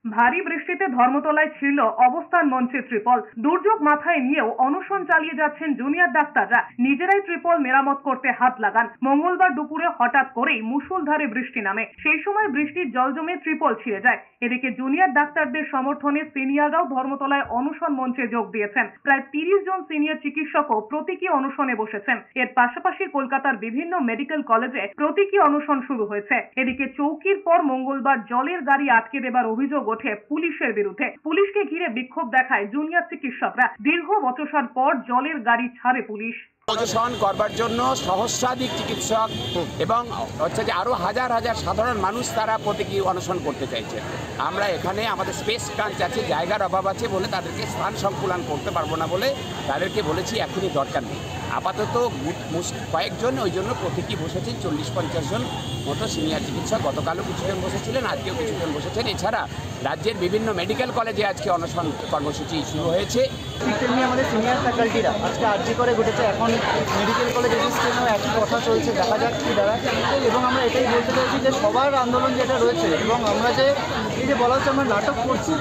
ভারী বৃষ্টিতে ধর্মতলায় ছিল অবস্থান মঞ্চে ত্রিপল। দুর্যোগ মাথায় নিয়েও অনশন চালিয়ে যাচ্ছেন জুনিয়র ডাক্তাররা। নিজেরাই ত্রিপল মেরামত করতে হাত লাগান। মঙ্গলবার দুপুরে হঠাৎ করেই মুষলধারে বৃষ্টি নামে। সেই সময় বৃষ্টির জল জমে ত্রিপল ছিঁড়ে যায়। এদিকে জুনিয়র ডাক্তারদের সমর্থনে সিনিয়ররাও ধর্মতলায় অনশন মঞ্চে যোগ দিয়েছেন। প্রায় 30 জন সিনিয়র চিকিৎসকও প্রতীকী অনশনে বসেছেন। এর পাশাপাশি কলকাতার বিভিন্ন মেডিকেল কলেজে প্রতীকী অনশন শুরু হয়েছে। এদিকে চৌকির পর মঙ্গলবার জলের গাড়ি আটকে দেবার অভিযোগ ওঠে পুলিশের বিরুদ্ধে। পুলিশকে ঘিরে বিক্ষোভ দেখায় জুনিয়র চিকিৎসকরা। দীর্ঘ বচসার পর জলের গাড়ি ছাড়ে পুলিশ। অনশন করবার জন্য সহস্রাধিক চিকিৎসক এবং যে আরো হাজার হাজার সাধারণ মানুষ তারা প্রতীকী অনশন করতে চাইছে। আমরা এখানে আমাদের স্পেস ক্রাঞ্চ আছে, জায়গার অভাব আছে বলে তাদেরকে স্থান সংকুলন করতে পারবো না বলে তাদেরকে বলেছি এখনই দরকার নেই। আপাতত কয়েকজন ওই জন্য প্রতীকী বসেছেন, 40-50 জন মতো সিনিয়র চিকিৎসক। গতকালও কিছুজন বসেছিলেন, আজকেও কিছুজন বসেছেন। এছাড়া রাজ্যের বিভিন্ন মেডিকেল কলেজে আজকে অনশন কর্মসূচি শুরু হয়েছে। তেমনি আমাদের সিনিয়র ফ্যাকাল্টিরা আজকে আরজি করে ঘটেছে, এখন মেডিকেল কলেজ রেজিস্ট্রেশনেও একই কথা চলছে, দেখা যাক কি দাঁড়ায়। এবং আমরা এটাই বলতে চাইছি যে সবার আন্দোলন যেটা রয়েছে এবং আমরা যে এই যে বলা হচ্ছে আমরা নাটক করছি,